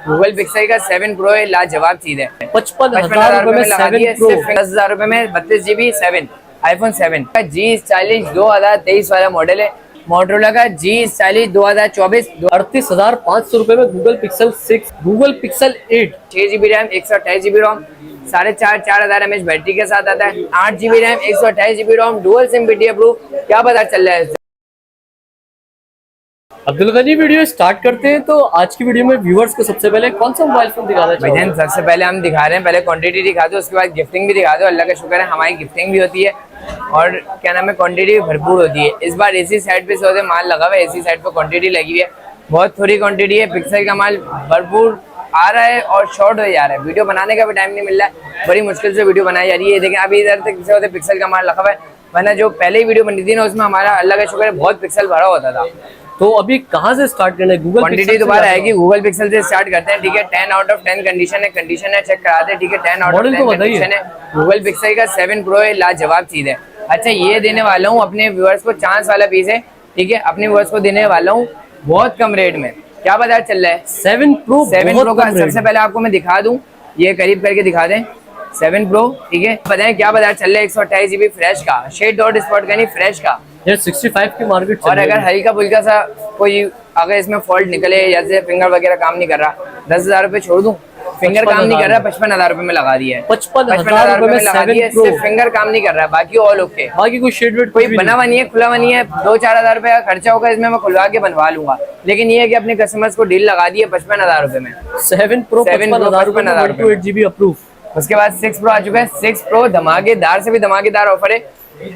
Google pixel का 7 pro है, लाजवाब चीज है। 55,000 रुपए में लगा दिए, सिर्फ 10,000 रुपए में 32 GB 7 iPhone 7 का G40 2023 वाला मॉडल है। मोटरोला का G40 2024 38,500 रुपए में Google pixel 6, Google pixel 8, 6 GB RAM 128 GB रोम, 4,500 mAh बैटरी के साथ आता है। 8 GB RAM 128 GB ROM, dual SIM BT approve. क्या पता चल रहा है? अब्दुल गनी, वीडियो स्टार्ट करते हैं। तो आज की वीडियो में व्यूअर्स को सबसे पहले कौन सा मोबाइल फोन दिखाना चाहिए? भाईजान सबसे पहले हम दिखा रहे हैं, पहले क्वांटिटी दिखा दो, उसके बाद गिफ्टिंग भी दिखा दो। अल्लाह का शुक्र है हमारी गिफ्टिंग भी होती है और क्या नाम है, क्वांटिटी भरपूर होती है। इस बार एसी साइड पे से माल लगा हुआ है, एसी साइड पे क्वांटिटी लगी हुई है, बहुत थोड़ी क्वांटिटी है। पिक्सल का माल भरपूर आ रहा है और शॉर्ट हो जा रहा है, वीडियो बनाने का भी टाइम नहीं मिल रहा है, बड़ी मुश्किल से वीडियो बनाई जा रही है। देखें अभी इधर तक होते पिक्सल का माल लगा हुआ है, वरना जो पहले ही वीडियो बनी थी ना उसमें हमारा अल्लाह का शुक्र है बहुत पिक्सल भरा होता था। तो अभी कहाँ से स्टार्ट करना है? गूगल क्वांटिटी दोबारा आएगी, गूगल पिक्सल से स्टार्ट करते हैं। ठीक है, 10 आउट ऑफ 10 कंडीशन है, चेक कराते हैं। ठीक है, 10 आउट ऑफ 10 कंडीशन है। गूगल पिक्सल का 7 प्रो है, लाजवाब चीज है। अच्छा, ये देने वाला हूँ अपने व्यूअर्स को, चांस वाला पीस है। ठीक है, अपने व्यूअर्स को देने वाला हूँ बहुत कम रेट में। क्या बाजार चल रहा है? 7 प्रो का सबसे पहले आपको मैं दिखा दूं, ये करीब करके दिखा दें 7 प्रो। ठीक है, बताएं क्या बाजार चल रहा है? 128 GB फ्रेश का, शेड डॉट स्पॉट का नहीं, फ्रेश का यार 65 की मार्केट। और अगर हल्का फुल्का सा कोई अगर इसमें फॉल्ट निकले, जैसे फिंगर वगैरह काम नहीं कर रहा, 10,000 रुपए छोड़ दूं। फिंगर काम नहीं कर रहा, 55,000 रुपए में लगा दिया है। 55,000 रुपए में लगा दिया है, सिर्फ फिंगर काम नहीं कर रहा, बाकी ऑल ओके। बाकी कोई शेड वेड कोई बना हुआ नहीं है, खुला हुआ नहीं है। 2-4 हजार रुपए का खर्चा होगा इसमें, मैं खुलवा के बनवा लूंगा। लेकिन ये है कि अपने कस्टमर्स को डील लगा दी है 55,000 रुपए में। 7 प्रो 55,000 8 GB अप्रूव। उसके बाद 6 प्रो आ चुका है। 6 प्रो धमाकेदार से भी धमाकेदार ऑफर है।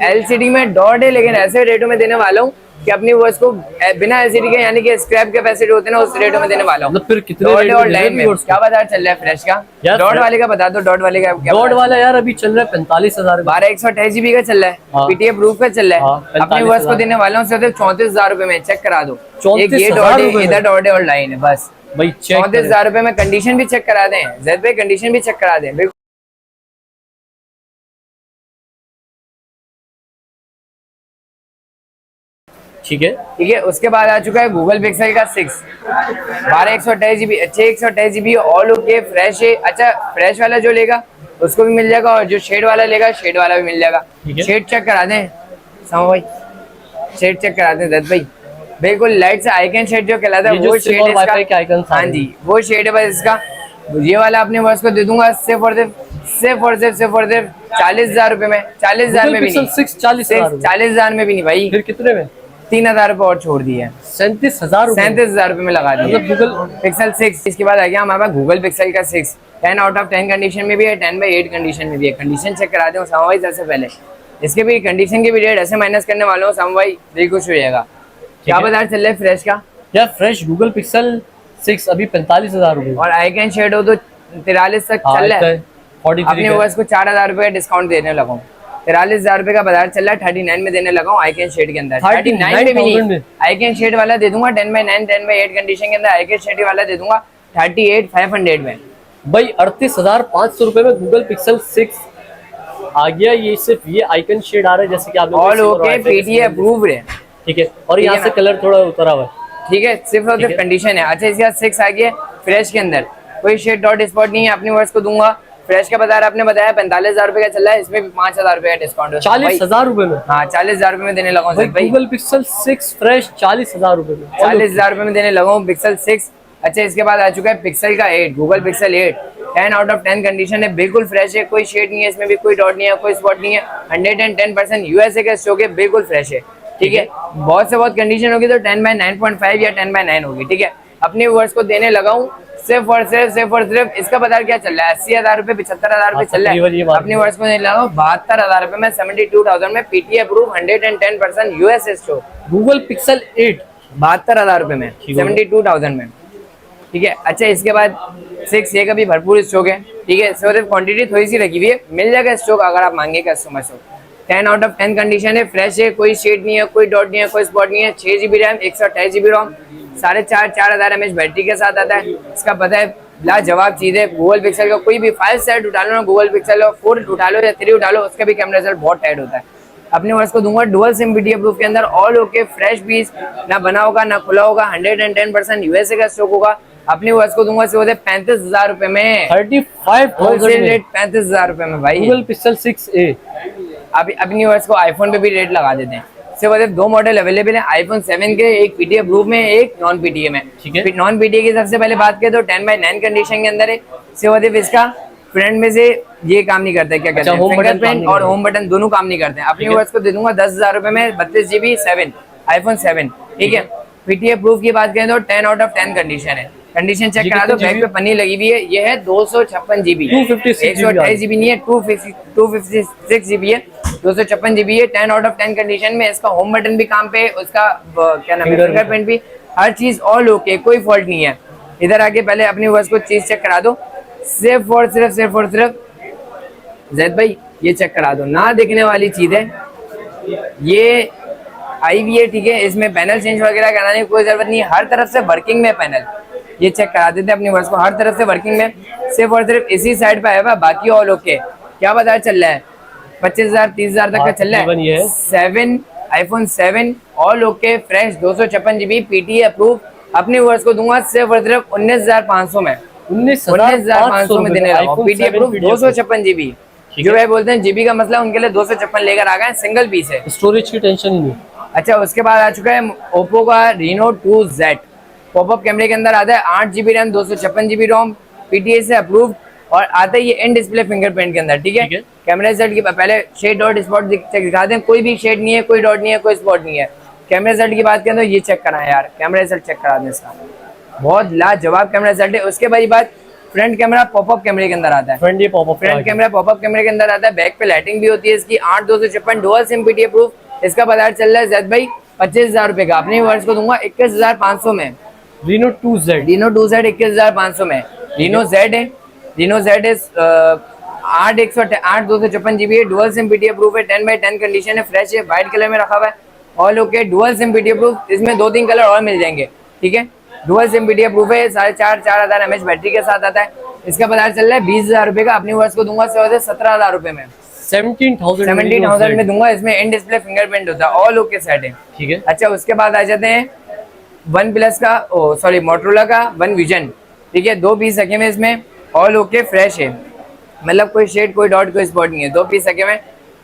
LCD में डॉट है, लेकिन ऐसे रेटों में देने वाला हूँ कि अपनी वर्स को बिना LCD के, यानी कि स्क्रैप कैपेसिटी होते हैं ना, उस रेटों में देने वाला हूँ। फिर कितने डॉट और लाइन में क्या बाजार चल रहा है फ्रेश का? डॉट वाले का बता दो, डॉट वाले का क्या? डॉट वाला यार अभी चल रहा है 45,000, 128 GB का चल रहा है, PTA प्रूफ का चल रहा है। अपनी वर्स को देने वाला हूँ सिर्फ 34,000 रुपए में, चेक करा दो। ये डॉट है, इधर डॉट है और लाइन है, बस भाई 34,000 रुपए में। कंडीशन भी चेक करा दें, जेड पे कंडीशन भी चेक करा दें। ठीक है, ठीक है, उसके बाद आ चुका है गूगल पिक्सल का 6, 128 GB, अच्छे 128 GB ऑल ओके फ्रेश है। अच्छा, फ्रेश वाला जो लेगा उसको भी मिल जाएगा, और जो शेड वाला लेगा शेड वाला भी मिल जाएगा। शेड चेक करा दें सामा भाई, शेड चेक करा दें दत्त भाई। बिल्कुल लाइट से आइकन शेड जो कहलाता है वो शेड है इसका। हाँ जी, वो शेड है बस इसका। ये वाला अपने वर्ष को दे दूंगा सिर्फ और सिर्फ 40,000 रुपए में। 40,000 में भी नहीं, 40,000 में भी नहीं भाई। फिर कितने में? 3,000 रुपए और छोड़ दिए, 37,000 रुपए में लगा दिए गूगल पिक्सल 6। इसके बाद आ गया हमारे पास गूगल पिक्सल का 6, 10 आउट ऑफ 10 कंडीशन में भी है, 10/8 कंडीशन में भी है। कंडीशन चेक करा दें सामा भाई सबसे पहले। इसके भी कंडीशन की भी रेट ऐसे माइनस करने वालों हूँ सामा भाई, दिल खुश हो जाएगा। क्या बाजार चल रहा है फ्रेश का? यार फ्रेश गूगल पिक्सल 6 अभी 45,000 रुपए, और आइकन शेड हो तो 43 तक चल रहा है। अपने वर्ष को 4,000 रुपए डिस्काउंट देने लगा हूँ। 43,000 रुपए का बाजार चल रहा है, 39 में देने लगा हूँ आइकन शेड के अंदर। 39 में भी नहीं, आइकन शेड वाला दे दूंगा 10/9 10/8 कंडीशन के अंदर। आइकन शेड वाला दे दूंगा 38,500 में भाई। 38,500 रुपए में गूगल पिक्सल 6 आ गया। ये सिर्फ ये आइकन शेड आ रहा है, जैसे कि आप ऑल ओके PTA अप्रूव्ड है। ठीक है, और यहाँ से कलर थोड़ा उतरा हुआ है। ठीक है, सिर्फ और सिर्फ कंडीशन है। अच्छा, इसके बाद 6 आ गया फ्रेश के अंदर, कोई शेड डॉट स्पॉट नहीं है। अपनी वर्ष को दूंगा। फ्रेश का बाजार आपने बताया 45,000 रुपए का चल रहा है, इसमें भी 5,000 रुपए का डिस्काउंट है। 40,000 रुपए में? हाँ, 40,000 रुपए में देने लगा हूँ गूगल पिक्सल 6 फ्रेश 40,000 रुपए में, 40,000 रुपए में देने लगा हूँ पिक्सल 6। अच्छा, इसके बाद आ चुका है पिक्सल का 8, Google pixel 8, 10 out of 10 condition है, बिल्कुल फ्रेश है, कोई शेड नहीं है इसमें भी, कोई डॉट नहीं है, कोई स्पॉट नहीं है। 110% USA का स्टॉक है, बिल्कुल फ्रेश है। ठीक है, बहुत से बहुत कंडीशन होगी तो 10/9.5 या 10/9 होगी। ठीक है, अपने वर्ष को देने लगा हूँ सिर्फ और सिर्फ इसका बाजार क्या चल रहा है? 80,000 रुपए 75,000 रुपए चल रहा है। अपने वर्ष को देने लगा हूँ 72,000 रुपए में, 72,000 में, PTA approve 110% US stock. Google pixel 8 72,000 रुपए में, 72,000 में। ठीक है, अच्छा, इसके बाद 6 ये का भी भरपूर स्टॉक है। ठीक है, सिर्फ क्वांटिटी थोड़ी सी रखी हुई है, मिल जाएगा स्टॉक अगर आप मांगे कस्टमर से। 10 आउट ऑफ 10 कंडीशन है, फ्रेश है, कोई शेड नहीं है, कोई डॉट नहीं है, कोई स्पॉट नहीं है। 6 GB रैम 128 GB रोम, 4,500 mAh बैटरी के साथ आता है। इसका पता है लाजवाब चीज है। गूगल पिक्सल का कोई भी 5 सेट उठा लो ना, गूगल पिक्सल 4 उठा लो या 3 उठा लो, उसका भी कैमरा रिजल्ट बहुत टाइट होता है। अपने वर्ष को दूंगा डुअल सिम BT अप्रूव के अंदर, ऑल ओके फ्रेश पीस, ना बना होगा ना खुला होगा, 110% USA का स्टॉक होगा। अपनी वर्ष को दूंगा सिर्फ 35,000 रुपए में। 35,000 होलसेल में रेट 35,000 रुपए में भाई। Google pixel 6a। अभी अपनी वर्ष को आईफोन पे भी रेट लगा देते हैं। सिर्फ दो मॉडल अवेलेबल है आईफोन 7 के, एक पीटीए प्रूफ में, एक नॉन पीटीए में। ठीक है। नॉन पीटीए की सबसे पहले बात करें तो 10/9 कंडीशन के अंदर है। सिर्फ इसका फ्रंट में से ये काम नहीं करता है, क्या कहते हैं, फिंगरप्रिंट और होम बटन दोनों काम नहीं करते हैं। अपनी वर्ष को दे दूंगा 10,000 रुपए में 32 GB 7 आईफोन 7। ठीक है। पीटीए प्रूफ की बात करें तो 10 आउट ऑफ 10 कंडीशन है। कंडीशन चेक करा दो, बैक पे पन्नी लगी हुई है। ये है 256 GB, 128 GB नहीं है, 256 GB है, 256 GB है। 10 आउट ऑफ 10 कंडीशन में। इसका होम बटन भी काम पे, उसका क्या नाम है, फिंगरप्रिंट भी, हर चीज ऑल ओके, कोई फॉल्ट नहीं है। इधर आके पहले अपनी वर्ष को चीज चेक करा दो। सिर्फ और सिर्फ जैद भाई ये चेक करा दो, ना देखने वाली चीज है ये आई भी है। ठीक है। इसमें पैनल चेंज वगैरह कराने की कोई जरूरत नहीं है, हर तरफ से वर्किंग में पैनल। ये चेक करा देते हैं अपनी वर्ष को, हर तरफ से वर्किंग में। सिर्फ और सिर्फ इसी साइड पे आया हुआ, बाकी ऑल ओके। क्या बाजार चल रहा है? 25,000 30,000 तक का चल रहा है। 7 iPhone 7 all okay fresh 256 GB PTA approve. अपनी वर्ष को दूंगा सिर्फ और सिर्फ 19,500 में। 19,500 में देने लगा। PTA approve 256 GB। जो भाई बोलते हैं जीबी का मसला, उनके लिए 256 लेकर आ गए, सिंगल पीस है, स्टोरेज की टेंशन ही नहीं। अच्छा, उसके बाद आ चुका है ओप्पो का Reno 2Z। पॉपअप कैमरे के अंदर आता है 8 GB रैम 256 GB रोम, पीटीए से अप्रूव, और आता है ये इन डिस्प्ले फिंगरप्रिंट के अंदर। ठीक है। कैमरा रिजल्ट की पहले शेड डॉट स्पॉट दिखा दें, कोई भी शेड नहीं है, कोई डॉट नहीं है, कोई स्पॉट नहीं है। कैमरा रिजल्ट की बात करें तो ये चेक करा है यार, कैमरा रिजल्ट चेक करा दें इसका, बहुत लाजवाब कैमरा रिजल्ट है। उसके बाद बात फ्रंट कैमरा पॉपअप कैमरे के अंदर आता है। फ्रंट कैमरा पॉपअप कैमरे के अंदर आता है। बैक पे लाइटिंग भी होती है इसकी। 8/256 डुअल सिम पीटीए प्रूफ। इसका बाजार चल रहा है जैद भाई 25,000 रुपए का। अपने वर्ष को दूंगा 21,500 में। Reno 2Z 21,500 में। Reno Z है, Reno Z है 8/256 GB है, डुअल सिम पीटीए प्रूफ है, 10/10 कंडीशन है, फ्रेश है, व्हाइट कलर में रखा हुआ है, all okay, dual SIM PTA proof. इसमें 2-3 कलर और मिल जाएंगे। ठीक है। डुअल सिम पीटीए प्रूफ है, 4,500 mAh बैटरी के साथ आता है। इसका बाजार चल रहा है 20,000 रुपए का। अपनी वर्ष को दूंगा 17,000 रुपए में। 17,000 में दूंगा। इसमें इन डिस्प्ले फिंगरप्रिंट होता है, ऑल ओके सेट है। ठीक है। अच्छा, उसके बाद आ जाते हैं वन प्लस का, सॉरी मोटरोला का वन विजन। ठीक है। 2 पीस रखे हुए इसमें, ऑल ओके फ्रेश है, मतलब कोई शेड, कोई डॉट, कोई स्पॉट नहीं है। 2 पीस रखे हुए,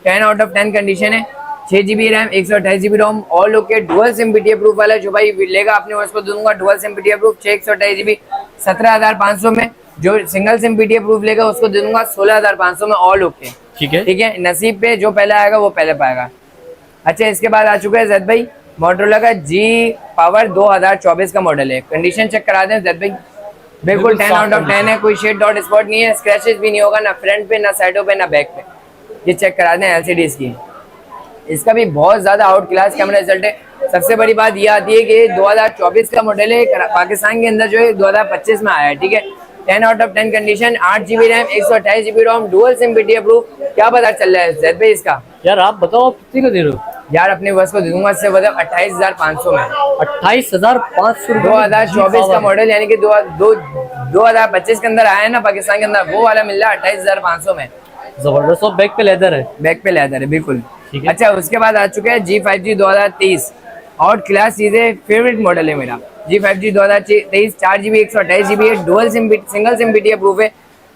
10 आउट ऑफ 10 कंडीशन है, 6 GB RAM 128 GB ROM, all okay, dual SIM PTA proof वाला। जो भाई लेगा अपने वर्ष को दूंगा dual SIM PTA proof 128 GB 17,500 में। जो सिंगल सिम पीटीए प्रूफ लेगा उसको दे दूंगा 16,500 में, ऑल ओके। ठीक है। ठीक है। नसीब पे जो पहले आएगा वो पहले पाएगा। अच्छा, इसके बाद आ चुका है जैद भाई मोटरोला का G पावर 2024 का मॉडल है। कंडीशन चेक करा दें जैद भाई, बिल्कुल 10 आउट ऑफ 10 है, कोई शेड डॉट स्पॉट नहीं है, स्क्रैचेस भी नहीं होगा, ना फ्रंट पे, ना साइडों पे, ना बैक पे। ये चेक करा दें एलसीडी इसकी। इसका भी बहुत ज्यादा आउट क्लास कैमरा रिजल्ट है। सबसे बड़ी बात ये आती है कि 2024 का मॉडल है, पाकिस्तान के अंदर जो है 2025 में आया है। ठीक है। 10 out of 10 condition, 8 GB RAM 128 GB ROM, dual SIM PTA proof. क्या पता चल रहा है जैद भाई इसका? यार आप बताओ कितने का दे रहे हो? यार अपने वर्ष को दे दूंगा इससे 28,500 में। 28,500 2024 का मॉडल, यानी कि 2025 के अंदर आया है ना पाकिस्तान के अंदर, वो वाला मिल रहा है 28,500 में। जबरदस्त। और बैक पे लेदर है, बैक पे लेदर है बिल्कुल। अच्छा, उसके बाद आ चुका है G5G 2023 आउट क्लास चीजें, फेवरेट मॉडल है मेरा। G5G 2023 4 GB 128 GB है, dual SIM single SIM PTA proof है,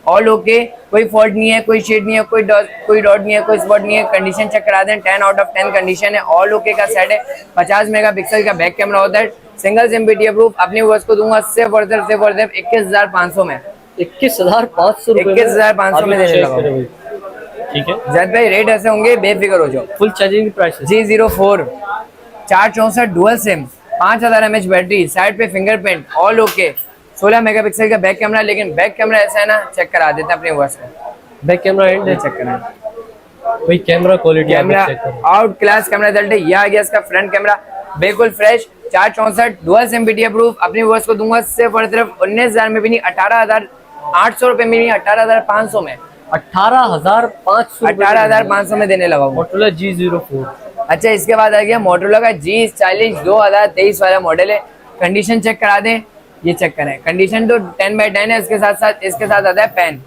ऑल ओके, कोई फॉल्ट नहीं है, कोई शेड नहीं है, कोई डॉट नहीं है, कोई स्पॉट नहीं है। कंडीशन चेक करा दें, 10 आउट ऑफ 10 कंडीशन है, ऑल ओके का सेट है, 50 मेगापिक्सल का बैक कैमरा होता है, सिंगल सिम पीटीए प्रूफ। अपनी वर्ष को दूंगा सिर्फ और सिर्फ 21,500 में। 21,500 21,500 में देने लगा। ठीक है। जैद भाई रेट ऐसे होंगे, बेफिक्र हो जाओ। Full charging price G04 464 dual SIM, 5,000 mAh battery, side पे फिंगरप्रिंट, ऑल ओके, 16 मेगापिक्सल का बैक कैमरा। लेकिन बैक कैमरा ऐसा है ना, चेक करा देते हैं अपने वर्ष में। बैक कैमरा एंड चेक करा भाई, camera quality, camera out class camera result है। ये आ गया इसका फ्रंट कैमरा, बिल्कुल fresh, 464 dual SIM PTA proof. अपनी वर्ष को दूंगा सिर्फ और सिर्फ 19,000 में भी नहीं, 18,800 रुपए में नहीं, 18,500 में। 18,500 में देने लगा मोटरोला G04। अच्छा, इसके बाद आ गया मोटरोला का G40 2023 वाला मॉडल है। कंडीशन चेक करा दें, ये चेक करें। कंडीशन तो 10/10 है। इसके साथ आता है पेन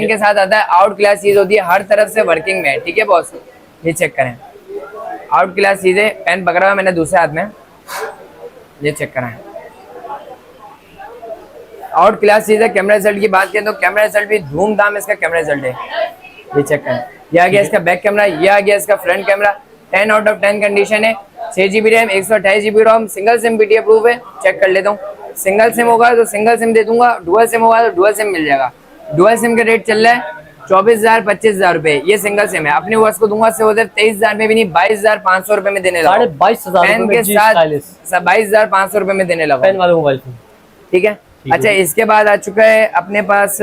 के साथ आता है, आउट क्लास चीज होती है, हर तरफ से वर्किंग में है। ठीक है बॉस, ये चेक करें, आउट क्लास चीज है। पेन पकड़ा हुआ मैंने दूसरे हाथ में, ये चेक करें। आउट क्लास चीज है। कैमरा रिजल्ट की बात करें तो कैमरा रिजल्ट भी धूमधाम इसका कैमरा रिजल्ट है, ये चेक करें। ये आ गया इसका बैक कैमरा, ये आ गया इसका front camera. 10 out of 10 condition है। 6 GB RAM, 128 GB ROM, single SIM BT approve है। चेक कर लेता हूँ, सिंगल सिम होगा तो सिंगल सिम दे दूंगा, डुअल सिम होगा तो डुअल सिम मिल जाएगा। डुअल सिम का रेट चल रहा है 24,000 25,000 रुपए, ये सिंगल सिम है। अपने वर्ष को दूंगा से उधर 23,000 में भी नहीं, 22,500 रुपए में देने लगा। 22,500 पेन के साथ 22,500 रुपए में देने लगा, पेन वाले मोबाइल फोन। ठीक है। अच्छा, इसके बाद आ चुका है अपने पास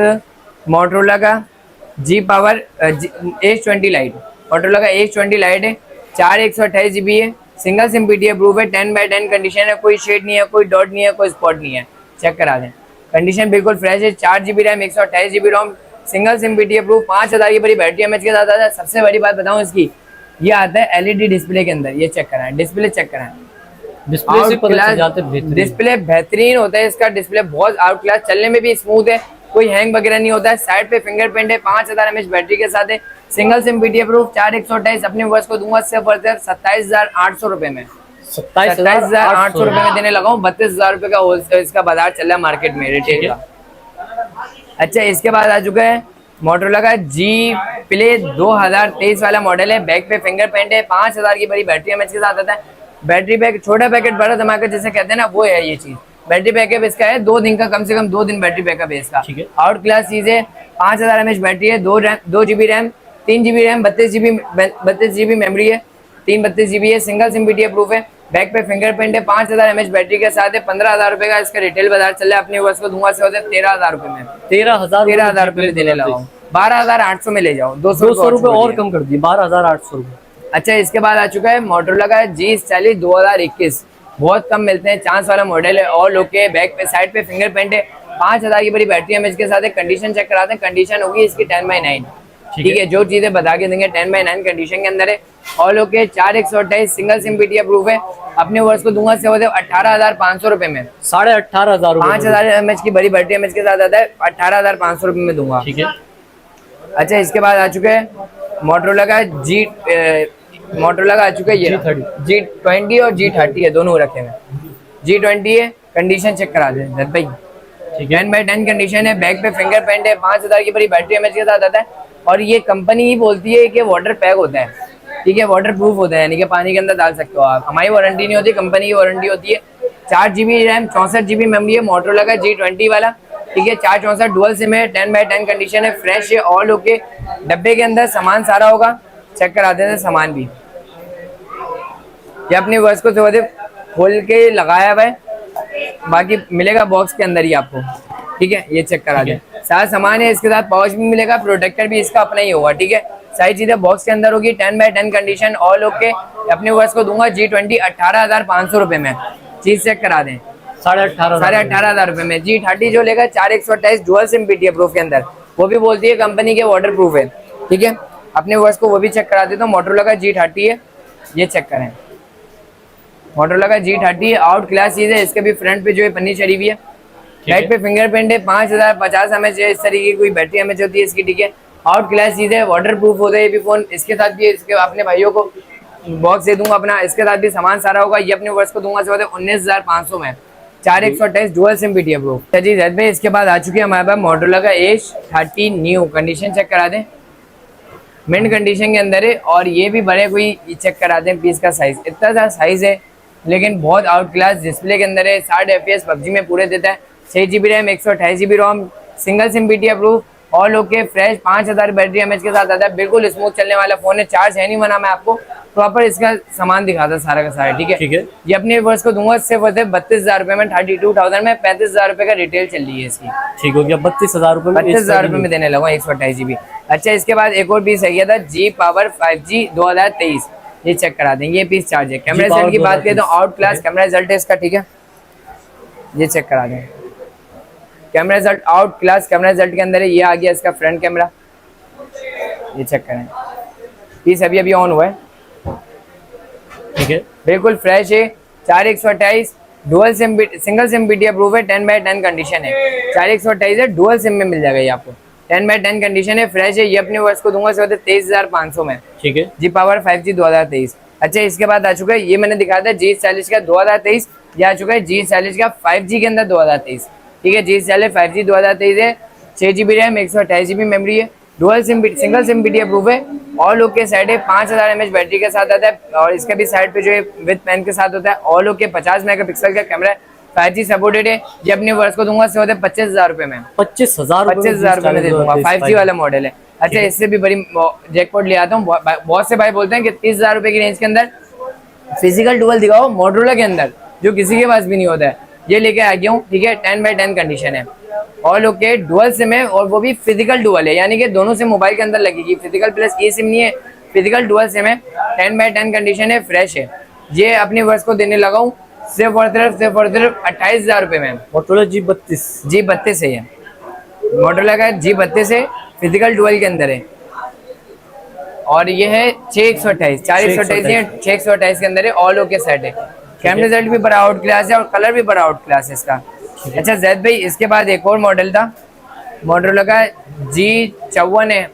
मोटरोला का G power H20 light. Motorola का H20 लाइट है, 4 128 GB है, सिंगल सिम BT अप्रूव है, 10/10 कंडीशन है, कोई शेड नहीं है, कोई डॉट नहीं है, कोई स्पॉट नहीं है। चेक करा दें, कंडीशन बिल्कुल फ्रेश है। 4 GB RAM, 128 GB ROM, single SIM BT approve, 5000 की बड़ी बैटरी एमएच के साथ आता है। सबसे बड़ी बात बताऊं इसकी, ये आता है LED डिस्प्ले के अंदर। ये चेक कराएं, डिस्प्ले चेक कराएं, डिस्प्ले बेहतरीन होता है इसका। डिस्प्ले बहुत आउट क्लास, चलने में भी स्मूथ है, कोई हैंग वगैरह नहीं होता है। साइड पे फिंगरप्रिंट है, 5000 mAh बैटरी के साथ है, सिंगल सिम BT अप्रूव। 4 128 अपने वर्ष को दूंगा सिर्फ 27,800 रुपए में, 27,800 रुपए में देने लगा हूँ। 32,000 रुपए का होलसेल इसका बाजार चल रहा है मार्केट में रिटेल का। अच्छा, इसके बाद आ चुका है मोटरोला का G Play 2023 वाला मॉडल है। बैक पे फिंगरप्रिंट है, 5000 की बड़ी बैटरी एमएच के साथ आता है। बैटरी बैक छोटा पैकेट बड़ा धमाका जिसे कहते हैं ना, वो है ये चीज। बैटरी बैकअप इसका है 2 दिन का, कम से कम 2 दिन बैटरी बैकअप है इसका। आउट क्लास चीज है, 5000 mAh बैटरी है, 2 GB RAM, 3 GB RAM, 32 GB memory है, 32 GB है, सिंगल सिम BT अप्रूव है। बैक पे फिंगरप्रिंट है, 5000 mAh बैटरी के साथ है। 15,000 रुपए का इसका रिटेल बाजार चल रहा है। अपने वर्ष को दूंगा से होते 13,000 रुपए में, 13,000 रुपए में देने लगा हूँ। 12,800 में ले जाओ, 200 रुपए और कम कर दिए, 12,800 रुपए। अच्छा, इसके बाद आ चुका है मोटरोला का G40 2021। बहुत कम मिलते हैं, चांस वाला मॉडल है। और लोग के बैक पे साइड पे फिंगरप्रिंट है, 5000 की बड़ी बैटरी एमएच के साथ है। कंडीशन चेक कराते हैं, कंडीशन होगी इसकी 10/9, ठीक है। जो चीजें बता के देंगे 10/9 कंडीशन के अंदर है। और लोग के 4 128 सिंगल सिम BT अप्रूव है। अपने वर्ष को दूंगा से होते 18,500 रुपए में, 18,500, 5000 mAh की बड़ी बैटरी एमएच के साथ आता है। 18,500 रुपए में दूंगा, ठीक है। अच्छा, इसके बाद आ चुका है मोटरोला का मोटरोला का आ चुका है ये G20 और G30 है, दोनों रखे हुए। G20 है, कंडीशन चेक करा दें भाई, 10/10 कंडीशन है। बैक पे फिंगरप्रिंट है, 5000 की बड़ी बैटरी एमएच के साथ आता है। और ये कंपनी ही बोलती है कि वाटर पैक होता है, ठीक है, वाटर प्रूफ होता है, यानी कि पानी के अंदर डाल सकते हो आप। हमारी वारंटी नहीं होती, कंपनी की वारंटी होती है। 4 GB रैम, 64 GB मेमोरी है। मोटरोला का G20 वाला, ठीक है, 464 डुअल सिम है, 10/10 कंडीशन है, फ्रेश है, ऑल ओके। डब्बे के अंदर सामान सारा होगा, चेक कराते हैं सामान भी। ये अपनी वर्ष को खोल के लगाया हुआ है, बाकी मिलेगा बॉक्स के अंदर ही आपको, ठीक है। ये चेक करा दें, सारा सामान है, इसके साथ पाउच भी मिलेगा, प्रोटेक्टर भी इसका अपना ही होगा, ठीक है। सारी चीजें बॉक्स के अंदर होगी, 10/10 कंडीशन, ऑल ओके। अपने वर्ष को दूंगा G20 18,500 रुपए में। चीज चेक करा दें, 18,500 रुपए में। G30 जो लेगा 4 128 डुअल सिम BT अप्रूव के अंदर, वो भी बोलती है कंपनी के वाटर प्रूफ है, ठीक है। अपने वर्ष को वो भी चेक करा देता हूँ। मोटरोला का G30 है, ये चेक करें। मोटरोला का G30 आउट क्लास चीज है, इसके भी फ्रंट पे जो है पन्नी चढ़ी हुई है। बैक पे फिंगरप्रिंट है, 5050 mAh इस तरीके की कोई बैटरी एमएच होती है इसकी, ठीक है। आउट क्लास चीज है, वाटर प्रूफ होता है ये भी फोन। इसके साथ भी इसके अपने भाइयों को बॉक्स दे दूंगा अपना, इसके साथ भी सामान सारा होगा। ये अपने वर्ष को दूंगा से 19,500 में, 4 128 डुअल सिम BT अप्रूव। जी जैद भाई, इसके बाद आ चुकी है हमारे पास मोटरोला का H30 न्यू। कंडीशन चेक करा दें, मिंट कंडीशन के अंदर है। और ये भी बड़े कोई चेक करा दें, पीस का साइज इतना सा साइज है, लेकिन बहुत आउट क्लास डिस्प्ले के अंदर है। 60 FPS PUBG में पूरे देता है। 6 GB RAM, 128 GB ROM, single SIM BT approve, all okay, fresh, 5000 battery mAh के साथ आता है। बिल्कुल स्मूथ चलने वाला फोन है, चार्ज है नहीं बना। मैं आपको प्रॉपर इसका सामान दिखाता सारा का सारा, ठीक है। ये अपने वर्ष को दूंगा सिर्फ 32,000 रुपए में, 32,000 में। 35,000 रुपए का रिटेल चल रही है इसकी, ठीक हो गया। 32,000 रुपए, 32,000 रुपए में देने लगा 128 GB। अच्छा, इसके बाद एक और पीस है गया था G Power 5G 2023, ये चेक करा देंगे। ये पीस चार्ज है। कैमरा रिजल्ट की बात करें तो आउट क्लास कैमरा रिजल्ट है इसका, ठीक है। ये चेक करा दें, camera result out class camera result के अंदर है। ये आ गया इसका फ्रंट कैमरा, ये चेक करें। पीस अभी ऑन हुआ है, ठीक है, बिल्कुल फ्रेश है। 4 128 dual SIM single SIM BT approve है, 10/10 कंडीशन है। 4 128 है, डुअल सिम में मिल जाएगा ये आपको, 10/10 कंडीशन है, फ्रेश है। ये अपने वर्ष को दूंगा से 23,500 में, ठीक है। G Power 5G 2023। अच्छा, इसके बाद आ चुका है, ये मैंने दिखाया था G40 का 2023, ये आ चुका है G40 का 5G के अंदर 2023। ठीक है। जी सेल है, 5G 2023 है, 6 GB रैम, 128 GB मेमोरी है, dual SIM single SIM PT approve है, ऑल ओके साइड है, 5000 mAh बैटरी के साथ आता है और इसके भी साइड पे जो है विद पेन के साथ होता है, ऑल ओके 50 मेगापिक्सल का कैमरा है, 5G सपोर्टेड है। ये अपने वर्ष को दूंगा सिर्फ 25,000 रुपए में, 25,000 रुपए में दे दूंगा। 5G वाला मॉडल है। अच्छा इससे भी बड़ी जैकपॉट ले आता हूँ। बहुत से भाई बोलते हैं कि 30,000 रुपए की रेंज के अंदर फिजिकल डुअल दिखाओ मोटरोला के अंदर, जो किसी के पास भी नहीं होता है। ये लेके आ गया हूँ, ठीक है। 10x10 कंडीशन है, ऑल ओके डुअल सिम है और वो भी फिजिकल डुअल है, यानी कि दोनों सिम मोबाइल के अंदर लगेगी। फिजिकल प्लस ई सिम नहीं है, फिजिकल डुअल सिम है, 10x10 कंडीशन है, फ्रेश है। ये अपने वर्ष को देने लगा हूँ सिर्फ और सिर्फ 28,000 रुपए में। मोटरोला G32 है, ये मोटरोला का G32 है, फिजिकल डुअल के अंदर है और ये है 6128 428 है, 6128 के अंदर है, ऑल ओके सेट है। कैमरा रिजल्ट भी बड़ा आउट क्लास है और कलर भी बड़ा आउट क्लास है इसका। अच्छा जैद भाई, इसके बाद एक और मॉडल था मोटरोला का G54 है,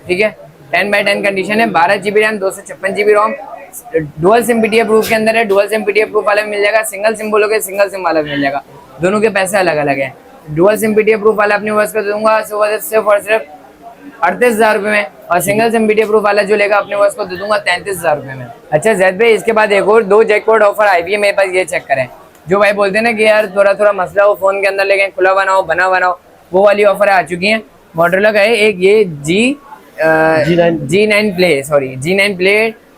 ठीक है। 10x10 कंडीशन है, 12 GB RAM, 256 GB ROM, dual SIM PT approve के अंदर है। डुअल सिम पीटी अप्रूव वाला भी मिल जाएगा, सिंगल सिम बोलोगे सिंगल सिम वाला भी मिल जाएगा, दोनों के पैसे अलग अलग है। डुअल सिम पीटी अप्रूव वाला अपने वर्ष को दूंगा सिर्फ और सिर्फ 38,000 रुपए में और सिंगल सिम पीटी अप्रूव वाला जो लेगा अपने वर्ष को दे दूंगा 33,000 रुपए में। अच्छा जैद भाई, इसके बाद एक और 2 जैकपॉट ऑफर आई हुई है मेरे पास, ये चेक करें। जो भाई बोलते हैं ना कि यार थोड़ा मसला हो फोन के अंदर, लेकिन खुला बनाओ बनाओ, वो वाली ऑफर आ चुकी है। मोटरोला का है एक ये G9 play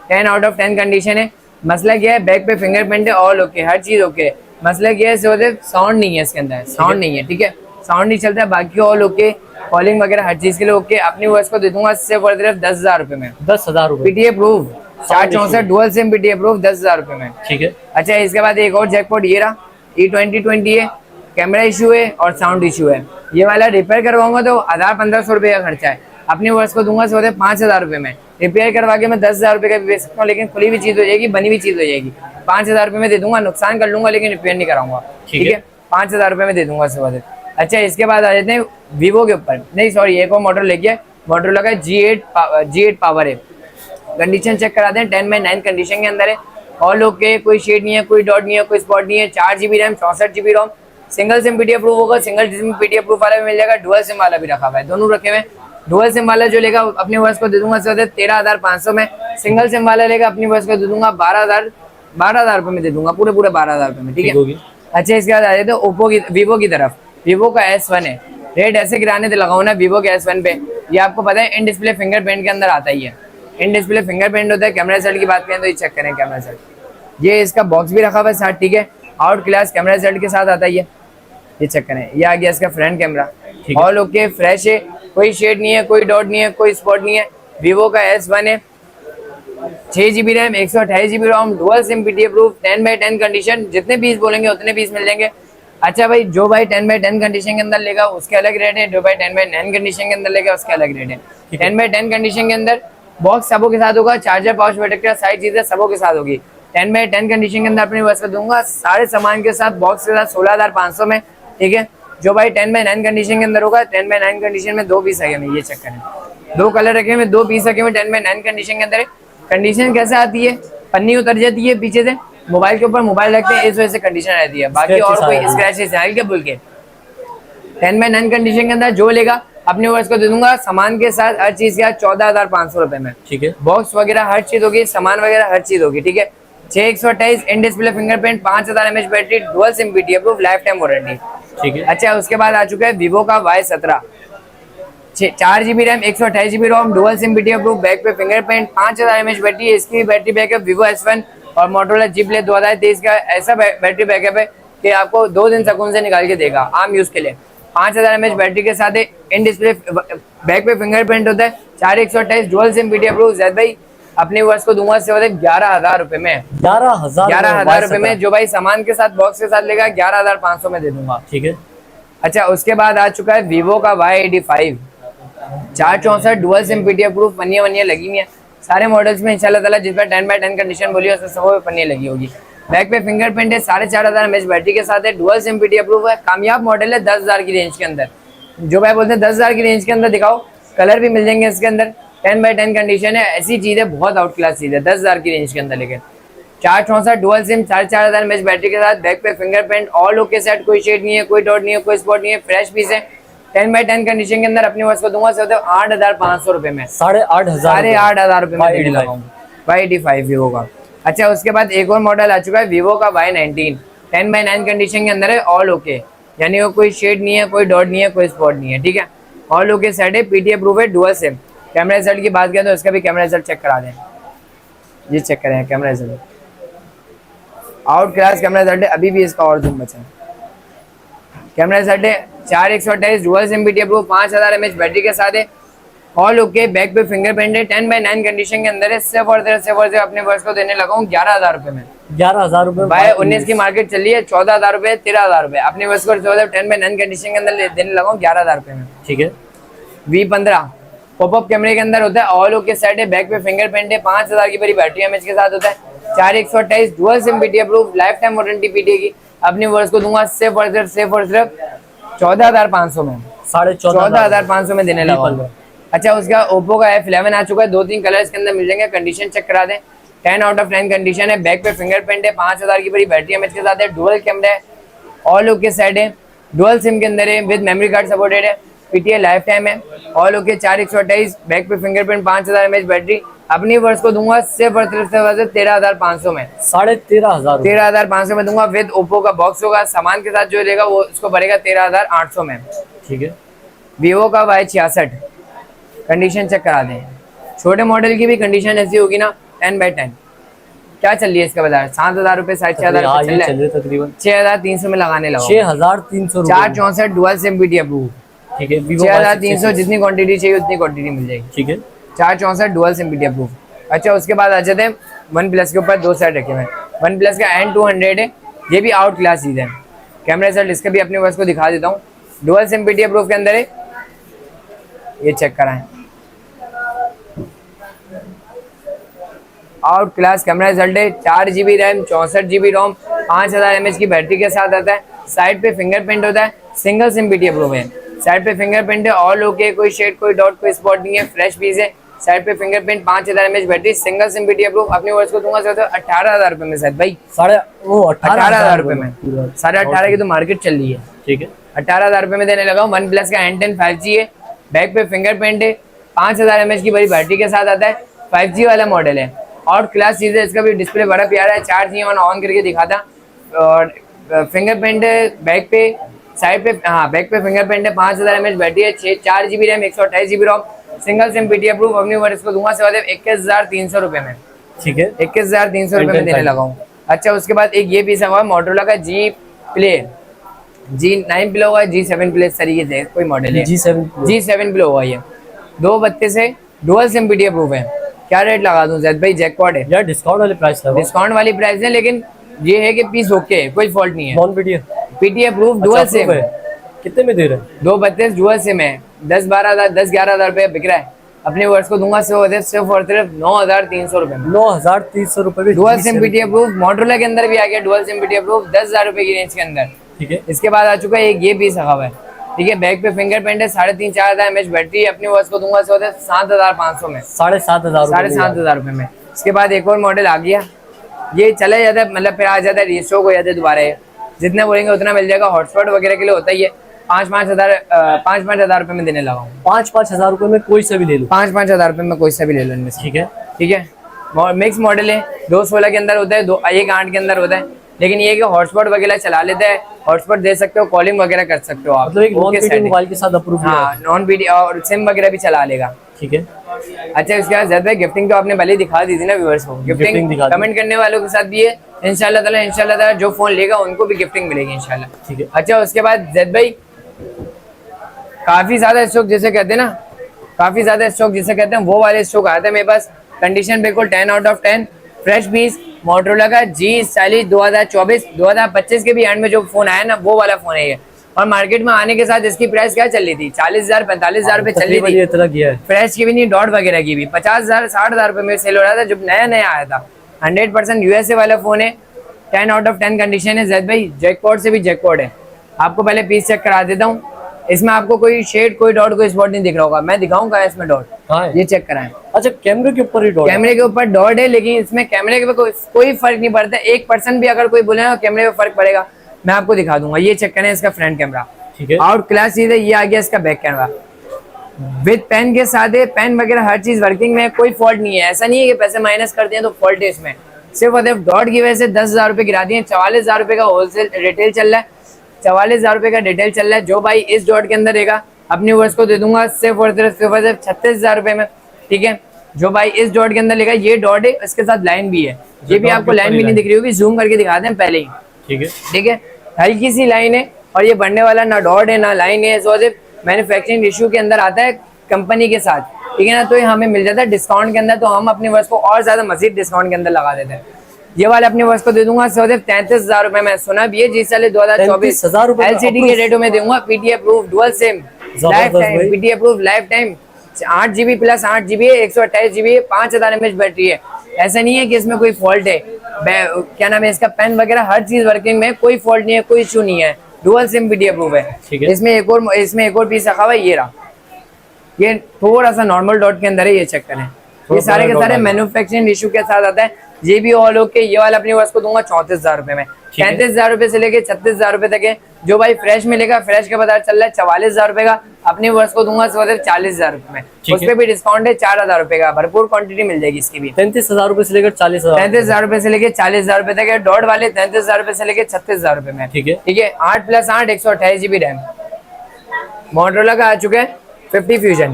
10 out of 10 condition है। मसला क्या है, बैक पे फिंगरप्रिंट है, ऑल ओके, हर चीज ओके। मसला क्या है, साउंड नहीं है इसके अंदर, साउंड नहीं है, ठीक है, साउंड नहीं चलता है, बाकी ऑल ओके, कॉलिंग वगैरह हर चीज के लिए ओके। अपनी वर्ष को दे दूंगा सिर्फ और सिर्फ 10,000 रुपए में, 10,000 रुपए PT approve 464 dual SIM PT approve 10,000 रुपए में, ठीक है। अच्छा इसके बाद एक और जैकपॉट ये रहा, E2020 है, कैमरा इशू है और साउंड इशू है। ये वाला रिपेयर करवाऊंगा तो 1,000-1,500 रुपए का खर्चा है, अपने वर्ष को दूंगा सिर्फ 5,000 रुपए में। रिपेयर करवा के मैं 10,000 रुपए का भी बेच सकता हूँ, लेकिन खुली हुई चीज हो जाएगी, बनी हुई चीज हो जाएगी। 5,000 रुपए में दे दूंगा, नुकसान कर लूंगा लेकिन रिपेयर नहीं कराऊंगा, ठीक है। 5,000 रुपए में दे दूंगा सिर्फ। अच्छा इसके बाद आ जाते हैं वीवो के ऊपर, नहीं सॉरी एक और मॉडल लेके मोटरोला का G8 पावर है। कंडीशन चेक करा दें, 10x9 कंडीशन के अंदर है, ऑल ओके, कोई शेड नहीं है, कोई डॉट नहीं है, कोई स्पॉट नहीं है, 4 GB RAM, 64 GB ROM, single SIM PT approve होगा, सिंगल सिम पीटी अप्रूव वाला भी मिल जाएगा, डुअल सिम वाला भी रखा हुआ है, दोनों रखे हुए। डुअल सिम वाला जो लेगा अपने वर्ष को दे दूंगा 13,500 में, सिंगल सिम वाला लेगा अपनी वर्ष को दे दूंगा 12,000 रुपए में दे दूंगा, पूरे 12,000 रुपए में, ठीक है। अच्छा इसके बाद आ जाते हैं वीवो की तरफ। वीवो का S1 है, रेट ऐसे गिराने से लगाओ ना वीवो के S1 पे, ये आपको पता है इन डिस्प्ले फिंगरप्रिंट के अंदर आता ही है, इन डिस्प्ले फिंगरप्रिंट होता है। कैमरा रिजल्ट की बात करें तो ये चेक करें कैमरा रिजल्ट, ये इसका बॉक्स भी रखा हुआ है साथ, ठीक है, आउट क्लास कैमरा रिजल्ट के साथ आता है ये चेक करें। ये आ गया इसका front camera, all okay, fresh है, कोई शेड नहीं है, कोई डॉट नहीं है, कोई स्पॉट नहीं है। वीवो का S1 है, 6 GB RAM, 128 GB ROM, dual SIM PT approve, 10x10 condition, जितने पीस बोलेंगे उतने पीस मिल जाएंगे। अच्छा भाई, जो भाई 10x10 कंडीशन के अंदर लेगा उसके अलग रेट है, जो भाई 10x9 कंडीशन के अंदर लेगा उसके अलग रेट है। 10x10 कंडीशन के अंदर बॉक्स सबों के साथ होगा, चार्जर, पाउच, प्रोटेक्टर, सारी चीजें सबों के साथ होगी। 10x10 कंडीशन के अंदर अपनी वजह दूंगा सारे सामान के साथ, बॉक्स के साथ 16,500 में, ठीक है। जो भाई 10x9 कंडीशन के अंदर होगा, 10x9 कंडीशन में 2 पीस रखे हुए, ये चेक करें, 2 कलर रखे हुए, 2 पीस रखे हुए 10x9 कंडीशन के अंदर। कंडीशन कैसे आती है, पन्नी उतर जाती है पीछे से, मोबाइल के ऊपर मोबाइल रखते हैं, इस वजह से कंडीशन रहती है, बाकी और कोई स्क्रैचेस हल्के फुल्के। 10x9 कंडीशन के अंदर जो लेगा अपने वर्ष को दे दूंगा सामान के साथ, हर चीज के साथ 14,500 रुपए में, ठीक है। बॉक्स वगैरह हर चीज होगी, सामान वगैरह हर चीज होगी, ठीक है। 6/128 in display fingerprint, 5000 mAh battery, dual SIM PT approve, life time warranty, ठीक है। अच्छा उसके बाद आ चुका है वीवो का Y17, 4 GB RAM, 128 GB ROM, dual SIM PT approve, back पे फिंगरप्रिंट, 5000 mAh बैटरी, इसकी बैटरी बैकअप वीवो S1 और मोटरोला G Play 2023 का ऐसा बैटरी बैकअप है कि आपको 2 दिन सुकून से निकाल के देगा आम यूज के लिए। 5000 mAh बैटरी के साथ इन डिस्प्ले बैक पे फिंगरप्रिंट होता है, 4/128 dual SIM PT approve. Zaid भाई अपने वर्ष को दूंगा से 11,000 रुपए में, 11,000 रुपए में। जो भाई सामान के साथ बॉक्स के साथ लेगा 11,500 में दे दूंगा, ठीक है। अच्छा उसके बाद आ चुका है वीवो का Y85, 464 dual SIM PT approve, पन्नियां वन्नियां लगी हुई हैं सारे मॉडल्स में इंशाल्लाह ताला, जिस पर 10x10 कंडीशन बोली है उसमें सब पन्नी लगी होगी। बैक पे फिंगरप्रिंट है, 4,500 mAh बैटरी के साथ है, डुअल सिम पीटी अप्रूव है, कामयाब मॉडल है 10,000 की रेंज के अंदर। जो भाई बोलते हैं 10,000 की रेंज के अंदर दिखाओ, कलर भी मिल जाएंगे इसके अंदर, 10x10 कंडीशन है, ऐसी चीज है बहुत आउट क्लास चीज है 10,000 की रेंज के अंदर। लेकिन 464 डुअल सिम 4,500 mAh बैटरी के साथ, बैक पे फिंगरप्रिंट, ऑल ओके सेट, कोई शेड नहीं है, कोई डॉट नहीं है, कोई स्पॉट नहीं है, फ्रेश पीस है। 10x10 कंडीशन के अंदर अपनी वर्ष को दूंगा सिर्फ 8,500 रुपए में, 8,500 रुपए में देने लगा हूँ। Y85 वीवो का। अच्छा उसके बाद एक और मॉडल आ चुका है वीवो का Y19, 10x9 कंडीशन के अंदर है, ऑल ओके, यानी वो कोई शेड नहीं है, कोई डॉट नहीं है, कोई स्पॉट नहीं है, ठीक है। ऑल ओके सेट है, PTA प्रूफ है, डुअल सिम। कैमरा रिजल्ट की बात करें तो इसका भी कैमरा रिजल्ट चेक करा दें, ये चेक करें camera result, out class camera result है, अभी भी इसका और जूम बचा है। कैमरा रिजल्ट है 4/128 dual SIM, PTA proof, 5000 mAh battery के साथ है, ऑल ओके, बैक पे फिंगरप्रिंट है, 10x9 कंडीशन के अंदर है। सिर्फ और सिर्फ अपने वर्ष को देने लगा हूँ 11,000 रुपए में। 11,000 रुपए Y19 की मार्केट चल रही है 14,000 रुपए, 13,000 रुपए, अपने वर्ष को 10x9 कंडीशन के अंदर देने लगा हूँ 11,000 रुपए में, ठीक है। V15 पॉपअप कैमरे के अंदर होता है, ऑल ओके सेट है, बैक पे फिंगरप्रिंट है, 5000 की बड़ी बैटरी एमएच के साथ होता है, 4/128 dual SIM, PTA proof, life time warranty PTA की। अपने वर्ष को दूंगा सिर्फ और सिर्फ 14,500 में, 14,500 में देने लगा हूँ। अच्छा उसका ओप्पो का F11 आ चुका है, 2-3 कलर्स के अंदर मिल जाएंगे, कंडीशन चेक करा दें, 10/10 कंडीशन है, बैक पे फिंगरप्रिंट है, 5000 की बड़ी बैटरी एमएच के साथ है, डुअल कैमरा है, ऑल ओके सेट है, डुअल सिम के अंदर है, विद मेमोरी कार्ड सपोर्टेड है, PTA लाइफ टाइम है, ऑल ओके, 4/128 बैक पे फिंगरप्रिंट, 5000 mAh बैटरी। अपनी वर्ष को दूंगा सिर्फ और सिर्फ 13,500 में, 13,500 में दूंगा, विद ओप्पो का बॉक्स होगा, सामान के साथ जो लेगा वो उसको भरेगा 13,800 में, ठीक है। वीवो का Y66 कंडीशन चेक करा दें, छोटे मॉडल की भी कंडीशन ऐसी होगी ना, 10x10 क्या चल रही है इसका बाजार, 7,000 रुपए, 6,500 रुपए चल रहा है, तकरीबन 6,300 में लगाने लगा, 6,300, 464 डुअल सिम, PTA प्रूफ, ठीक है। 6,300, जितनी क्वांटिटी चाहिए उतनी क्वांटिटी मिल जाएगी, ठीक है। 464 डुअल सिम, PTA प्रूफ। अच्छा उसके बाद आ जाते हैं OnePlus के ऊपर, दो सेट रखे हुए हैं, OnePlus का N200 है, ये भी आउट क्लास चीज है। कैमरा रिजल्ट इसका भी अपने वर्ष को दिखा देता हूँ, डुअल सिम, PTA प्रूफ के अंदर है, ये चेक कराएं, आउट क्लास कैमरा रिजल्ट है, 4GB रैम, 64GB रोम, 5000 mAh की बैटरी के साथ आता है, साइड पे फिंगरप्रिंट होता है, सिंगल सिम PTA प्रूफ है, साइड पे फिंगरप्रिंट है, ऑल ओके, कोई शेड, कोई डॉट, कोई स्पॉट नहीं है, फ्रेश पीस है, साइड पे fingerprint, 5000 mAh battery, single SIM PTA proof. अपने वर्ष को दूंगा सर 18,000 रुपए में, शायद भाई 18,000 रुपए में, 18,500 की तो मार्केट चल रही है, ठीक है। 18,000 रुपए में देने लगा हूँ। OnePlus का N10 5G है, बैक पे फिंगरप्रिंट है, 5000 mAh की बड़ी बैटरी के साथ आता है, 5G वाला मॉडल है, और क्लास चीज है, इसका भी डिस्प्ले बड़ा प्यारा है, 4G ऑन करके दिखाता, और फिंगरप्रिंट बैक पे, साइड पे, हाँ बैक पे फिंगरप्रिंट है, 5000 mAh बैटरी है, 4GB रैम, 128GB रोम, सिंगल सिम PTA प्रूफ। अपनी वर्ष को दूंगा सिर्फ 21,300 रुपए में, ठीक है, 21,300 रुपए में देने लगा हूँ। अच्छा उसके बाद एक ये पीस हुआ मोटोरोला का G Play, G9 Play होगा, G7 Play तरीके से कोई मॉडल है, G7 Play होगा, ये 232 है, डुअल सिम PTA प्रूफ है। क्या रेट लगा दूं जैद भाई, जैकपॉट है यार, डिस्काउंट वाली प्राइस है, डिस्काउंट वाली प्राइस है, लेकिन ये है कि पीस ओके है, कोई फॉल्ट नहीं है, non PTA proof, dual SIM, कितने में दे रहे हैं? 232 डुअल सिम है, 10-11,000 रुपए बिक रहा है। अपने वर्ष को दूंगा सिर्फ और सिर्फ 9,300 रुपए में, 9,300 रुपए में dual SIM PTA proof. Motorola के अंदर भी आ गया डुअल सिम PTA प्रूफ, 10,000 रुपए की रेंज के अंदर, ठीक है। इसके बाद आ चुका है एक ये पीस हुआ है, ठीक है, बैक पे फिंगरप्रिंट है, 3,500-4,000 mAh बैटरी। अपने वर्ष को दूंगा सिर्फ 7,500 में, 7,500 रुपए में। इसके बाद एक और मॉडल आ गया, ये चला जाता है, मतलब फिर आ जाता है, रीस्टॉक हो जाता है दोबारा, जितना बोलेंगे उतना मिल जाएगा, हॉटस्पॉट वगैरह के लिए होता ही है। 5,000 रुपए में देने लगा हूँ, 5,000 रुपए में कोई सा भी ले लो, 5,000 रुपए में कोई सा भी ले लो इनमें से, ठीक है, ठीक है। मिक्स मॉडल है, 216 के अंदर होता है, 1 8 के अंदर होता है, लेकिन ये कि हॉटस्पॉट वगैरह चला लेता है, हॉटस्पॉट दे सकते हो, कॉलिंग वगैरह कर सकते हो आप, मतलब एक मोबाइल के साथ अप्रूव, हाँ नॉन वीडियो और सिम वगैरह भी चला लेगा, ठीक है। अच्छा इसके बाद ज़्यादा गिफ्टिंग तो आपने पहले दिखा दी थी ना व्यूअर्स को, गिफ्टिंग कमेंट करने वालों के साथ भी है, इंशाल्लाह ताला जो फोन लेगा उनको भी गिफ्टिंग मिलेगी इंशाल्लाह, ठीक है। अच्छा उसके बाद जैद भाई काफी ज्यादा स्टॉक जिसे कहते हैं ना, काफी ज्यादा स्टॉक जिसे कहते हैं, वो वाले स्टॉक आते हैं मेरे पास, कंडीशन बिल्कुल 10/10, फ्रेश पीस, मोटोरोला का G40 2024-2025 के भी एंड में जो फोन आया ना, वो वाला फोन है ये। और मार्केट में आने के साथ इसकी प्राइस क्या चल रही थी, 40,000 45,000 रुपए चल रही थी, फ्रेश की भी नहीं, डॉट वगैरह की भी 50,000 60,000 रुपए में सेल हो रहा था जब नया आया था। 100% USA वाला फोन है, 10/10 कंडीशन है। जैद भाई जैकपॉट से भी जैकपॉट है, आपको पहले पीस चेक करा देता हूँ, इसमें आपको कोई शेड, कोई डॉट, कोई स्पॉट नहीं दिख रहा होगा। मैं दिखाऊंगा इसमें डॉट, हाँ है। ये चेक कराएं। अच्छा कैमरे के ऊपर ही डॉट, कैमरे के ऊपर डॉट है, लेकिन इसमें कैमरे के ऊपर कोई फर्क नहीं पड़ता। 1% भी अगर कोई बोले ना कैमरे पे फर्क पड़ेगा, मैं आपको दिखा दूंगा। ये चेक करें इसका फ्रंट कैमरा, ठीक है। आउट क्लास चीज है। ये आ गया इसका बैक कैमरा विद पेन के साथ है। पेन वगैरह हर चीज वर्किंग में, कोई फॉल्ट नहीं है। ऐसा नहीं है कि पैसे माइनस कर दिए तो फॉल्ट है इसमें। सिर्फ और सिर्फ डॉट की वजह से 10,000 रुपए गिरा दिए। 44,000 रुपए का होलसेल रिटेल चल रहा है, 44,000 रुपए का डिटेल चल रहा है। जो भाई इस डॉट के अंदर रहेगा अपनी वर्ष को दे दूंगा सिर्फ और सिर्फ 36,000 रुपए में, ठीक है। जो भाई इस डॉट के अंदर लेगा, ये डॉट है, इसके साथ लाइन भी है। ये भी आपको लाइन भी नहीं दिख रही होगी, जूम करके दिखा दें पहले ही, ठीक है। ठीक है। हल्की सी लाइन है और ये बढ़ने वाला ना डॉट है ना लाइन है। सो मैन्युफैक्चरिंग इशू के अंदर आता है कंपनी के साथ, ठीक है ना। तो ये हमें मिल जाता है डिस्काउंट के अंदर, तो हम अपनी वर्ष को और ज्यादा मजीद डिस्काउंट के अंदर लगा देते हैं। ये वाला अपनी वर्ष को दे दूंगा सिर्फ 33,000 रुपए में। सुना भी है जी, साले 2024 LCD के रेटों में दूंगा। PT approve dual SIM life time, PT approve life time. 8GB plus 8GB है, 128GB है, 5000 mAh बैटरी है। ऐसा नहीं है कि इसमें कोई फॉल्ट है। क्या नाम है इसका, पेन वगैरह हर चीज वर्किंग में, कोई फॉल्ट नहीं है, कोई इशू नहीं है। डुअल सिम पीटी अप्रूव है। इसमें एक और पीस रखा हुआ है, ये रहा। ये थोड़ा सा नॉर्मल डॉट के अंदर है, ये चेक करें। ये सारे के सारे मैन्युफैक्चरिंग इशू के साथ आता है। ये भी ऑल ओके। ये वाला अपनी वर्ष को दूंगा 34,000 रुपए में। 35,000 रुपए से लेके 36,000 रुपए तक है। जो भाई फ्रेश मिलेगा, फ्रेश का पता चल रहा है 44,000 रुपए का, अपनी वर्ष को दूंगा सिर्फ 40,000 रुपए में। उस पर भी डिस्काउंट है 4,000 रुपए का, भरपूर क्वांटिटी मिल जाएगी इसकी भी। 33,000 रुपए से लेकर 40,000, 33,000 रुपए से लेकर 40,000 रुपए तक है। डॉट वाले 33,000 रुपए से लेकर 36,000 रुपए में, ठीक है। ठीक है। 8+8 128GB रैम मोटरोला का आ चुका है। 50 फ्यूजन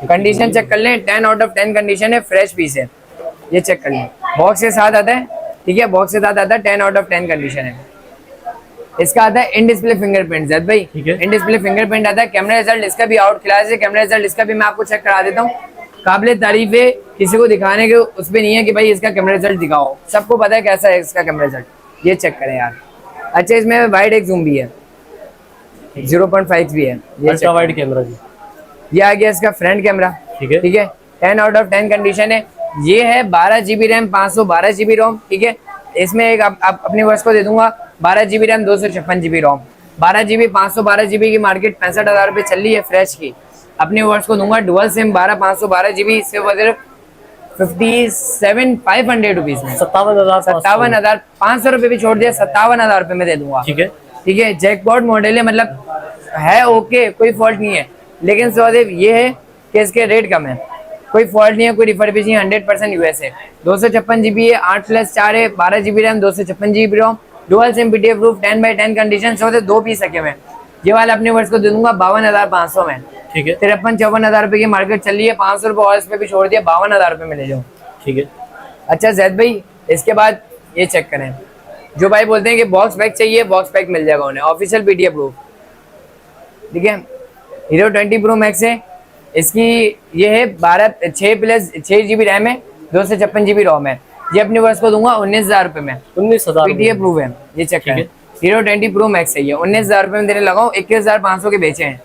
कंडीशन चेक कर लें, 10 आउट ऑफ 10 कंडीशन है, फ्रेश पीस है। ये चेक कर लें, बॉक्स के साथ आता है, ठीक है। बॉक्स के साथ आता है, 10 आउट ऑफ 10 कंडीशन है। इसका आता है इन डिस्प्ले फिंगरप्रिंट, जैद भाई इन डिस्प्ले फिंगरप्रिंट आता है। कैमरा रिजल्ट इसका भी आउट क्लास है। कैमरा रिजल्ट इसका भी मैं आपको चेक करा देता हूँ। काबिल तारीफ है, किसी को दिखाने के उस पर नहीं है कि भाई इसका कैमरा रिजल्ट दिखाओ, सबको पता है कैसा है इसका कैमरा रिजल्ट। ये चेक करें यार। अच्छा, इसमें वाइड एक जूम भी है, 0.5 भी है। ये अल्ट्रा वाइड कैमरा जी। ये आ गया इसका फ्रंट कैमरा, ठीक है, ठीक है। 10 आउट ऑफ 10 कंडीशन है। ये है 12GB रैम, 512GB रोम, ठीक है। इसमें एक आप अपनी वर्ष को दे दूंगा 12GB रैम, 256GB रोम। 12GB 512GB की मार्केट 65,000 रुपये चल रही है फ्रेश की। अपनी वर्ष को दूंगा डुअल सिम 512GB से वजह 57,500 रुपीज में, 57,500 रुपये भी छोड़ दिया, 57,000 रुपये में दे दूंगा, ठीक है, ठीक है। जैकपॉट मॉडल है, मतलब है ओके, कोई फॉल्ट नहीं है। लेकिन सहदेव ये है कि इसके रेट कम है, कोई फॉल्ट नहीं है, कोई रिफर्बिश नहीं है, 100% यूएस है। 256GB है, 8+4 है, 12GB RAM, 256GB ROM, dual SIM PTF proof, 10x10 condition. Sahdev 2 piece रखे हुए। ये वाला अपने वर्ष को दे दूंगा 52,500 में, ठीक है। 53-54,000 रुपए की मार्केट चल रही है, 500 रुपए और इस पे भी छोड़ दिया, 52,000 रुपए में ले जाओ, ठीक है। अच्छा जैद भाई, इसके बाद ये चेक करें। जो भाई बोलते हैं कि बॉक्स पैक चाहिए, बॉक्स पैक मिल जाएगा उन्हें, ऑफिशियल पीटीएफ प्रूफ, ठीक है। हीरो 20 प्रो मैक्स है, इसकी ये है 6+6GB रैम है, 256GB रोम है। ये अपने वर्ष को दूंगा 19,000 रुपए में, 19,000 पीटीएफ प्रूफ है। ये चेक करें, हीरो 20 प्रो मैक्स है, ये 19,000 रुपए में देने लगा हूँ, 21,500 के बेचे हैं,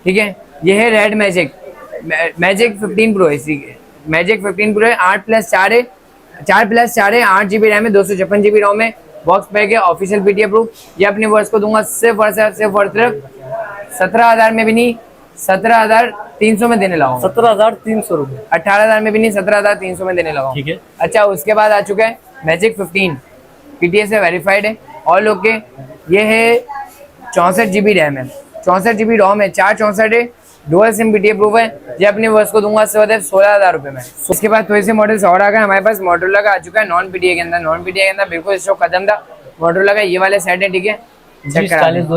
ठीक है। ये है रेड मैजिक 15 प्रो, इसी मैजिक 15 प्रो है, 8+4 है, 4+4 है, 8GB रैम है, 256GB रोम है, बॉक्स पैक है, ऑफिशियल पीटीएफ प्रूफ। ये अपने वर्ष को दूंगा सिर्फ और सिर्फ 17,000 में भी नहीं, 17,300 में देने लगा, 17,300 रुपए, 18,000 में भी नहीं, 17,300 में देने लगा, ठीक है। अच्छा, उसके बाद आ चुका है मैजिक 15 पीटीएस से वेरीफाइड है, ऑल ओके। ये है 64GB रैम है, 64GB रोम है, 464 है, डुअल सिम पीटीएफ प्रूफ है। ये अपने वर्ष को दूंगा सिर्फ 16,000 रुपए में। उसके बाद थोड़े से मॉडल्स और आ गए हमारे पास। मोटरोला का आ चुका है नॉन पीटीए के अंदर, नॉन पीटीए के अंदर बिल्कुल स्टॉक खत्म था। मोटरोला का ये वाले सेट है, ठीक है। G40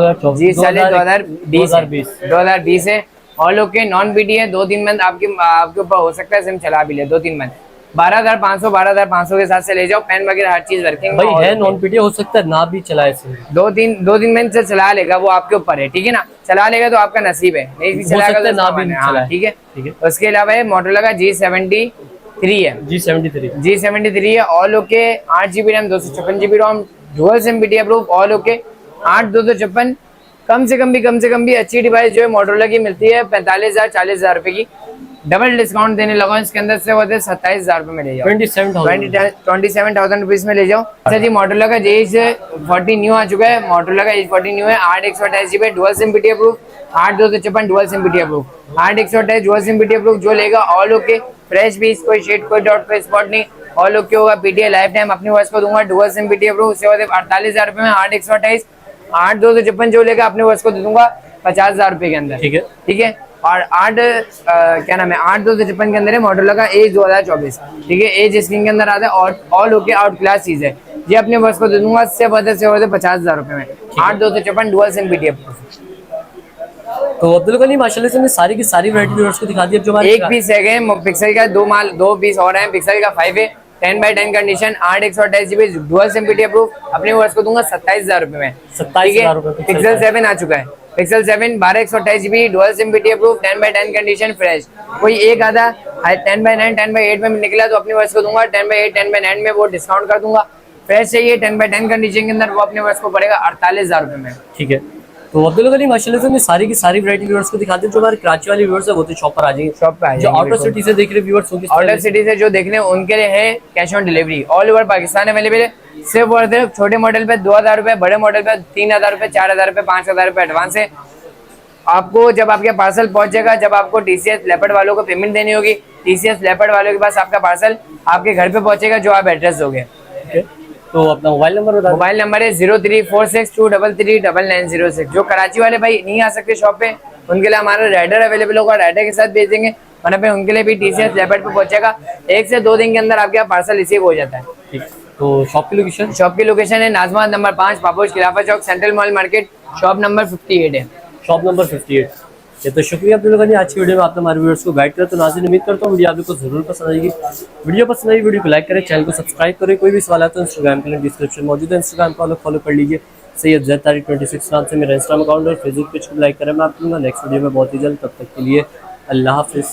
2020 है, ऑल ओके, नॉन पीटी है। 2-3 मंथ आपके ऊपर हो सकता है, सिम चला भी ले 2-3 मंथ। 12,500 के साथ से ले जाओ, पेन वगैरह हर चीज वर्किंग भाई है, नॉन पीटी हो सकता है ना भी चलाए सिम, 2-3 मंथ से चला लेगा, वो आपके ऊपर है, ठीक है ना। चला लेगा तो आपका नसीब है, नहीं भी चलाएगा तो ना भी चलाए, ठीक है, ठीक है। उसके अलावा है मोटरोला का G73 है, G73 है, all okay, 8GB RAM, 256GB ROM, dual SIM PTF proof, all okay. 8/256 कम से कम भी अच्छी डिवाइस जो है मोटरोला की मिलती है 45,000 40,000 रुपए की। डबल डिस्काउंट देने लगा हूं इसके अंदर से, वो 27,000 रुपए में ले जाओ, 27,000 रुपीज में ले जाओ। अच्छा जी, मोटोरोला का H40 न्यू आ चुका है, मोटोरोला का H40 न्यू है, 8/128 GB dual SIM PT approve, 8/256 dual SIM PT approve, 8/128 dual SIM PT approve. जो लेगा ऑल ओके, फ्रेश पीस, कोई शेड कोई डॉट कोई स्पॉट नहीं, ऑल ओके होगा, पीटीए लाइफ टाइम अपनी वॉइस को दूंगा, डुअल सिम पीटी अप्रूव। उसके बाद 48,000 रुपए में 8/128, 8/256 जो लेगा अपने वॉइस को दे दूंगा 50,000 रुपए के अंदर। ठीक है। और 8/256 के अंदर है मॉडल का एज 2024। ठीक है, एज स्क्रीन के अंदर आता है और ऑल ओके आउट क्लास चीज है, ये अपने बस को दे दूंगा से 50,000 रुपए में, 8/256 डुअल सिम पीटीएफ। तो अब्दुल गनी माशाल्लाह से हमने सारी की सारी वैरायटी व्यूअर्स को दिखा दी। अब जो हमारे एक पीस है पिक्सल का, दो पीस और हैं, पिक्सल का 5 है, 10/10 condition, 8/128 GB dual SIM PTF proof, अपने वर्ष को दूंगा 27,000 रुपए में। 27,000 रुपए। पिक्सल 7 आ चुका है, pixel 7 12/128 GB dual SIM PTF proof, 10/10 condition fresh. कोई एक आधा 10/9 10/8 में निकला तो अपने वर्ष को दूंगा 10/8 10/9 में, वो डिस्काउंट कर दूंगा। फ्रेश चाहिए 10/10 कंडीशन के अंदर, वो अपने वर्ष को पड़ेगा 48,000 रुपए में। ठीक है, तो अब्दुल गनी माशाल्लाह से हमने सारी की सारी वैरायटी व्यूअर्स को दिखा दी। जो हमारे कराची वाले व्यूअर्स है वो तो शॉप पर आ जाएंगे, शॉप पे आ जो आउट ऑफ सिटी से देख रहे व्यूअर्स होंगे, आउट ऑफ सिटी से जो देखने उनके लिए है cash on delivery, all over Pakistan available है। सिर्फ और सिर्फ छोटे मॉडल पे 2,000 रुपए, बड़े मॉडल पे 3,000 रुपए, 4,000 रुपए, 5,000 रुपए एडवांस है। आपको जब आपके पार्सल पहुंचेगा, जब आपको टीसीएस लेपर्ड वालों को पेमेंट देनी होगी, टीसीएस लेपर्ड वालों के पास आपका पार्सल आपके घर पे पहुंचेगा, जो आप एड्रेस दोगे। तो अपना मोबाइल नंबर बता। मोबाइल नंबर है 0346233906। जो कराची वाले भाई नहीं आ सकते शॉप पे, उनके लिए हमारा राइडर अवेलेबल होगा, राइडर के साथ भेज देंगे, वरना पे उनके लिए भी टीसीएस लेपर्ड पे पहुंचेगा। 1 से 2 दिन के अंदर आपके पार्सल रिसीव हो जाता है। ठीक, तो शॉप की लोकेशन? शॉप की लोकेशन है नाजमा नंबर 5 पापोश खिलाफा चौक, central mall market, shop number 58 है। Shop number 58। तो शुक्रिया अब्दुल गनी, आज की वीडियो में आपने हमारे व्यूअर्स को गाइड किया। तो नाज़रीन उम्मीद करता हूँ वीडियो आपको जरूर पसंद आएगी। वीडियो पसंद आई वीडियो को लाइक करें, चैनल को सब्सक्राइब करें। कोई भी सवाल है तो इंस्टाग्राम के लिंक डिस्क्रिप्शन मौजूद है, इंस्टाग्राम को फॉलो कर लीजिए। सैयद ज़ैद तारिक 26 नाम से मेरा इंस्टाग्राम अकाउंट और फेसबुक पेज को लाइक करें। मैं आपको नेक्स्ट वीडियो में बहुत ही जल्द, तब तक के लिए अल्लाह हाफिज़।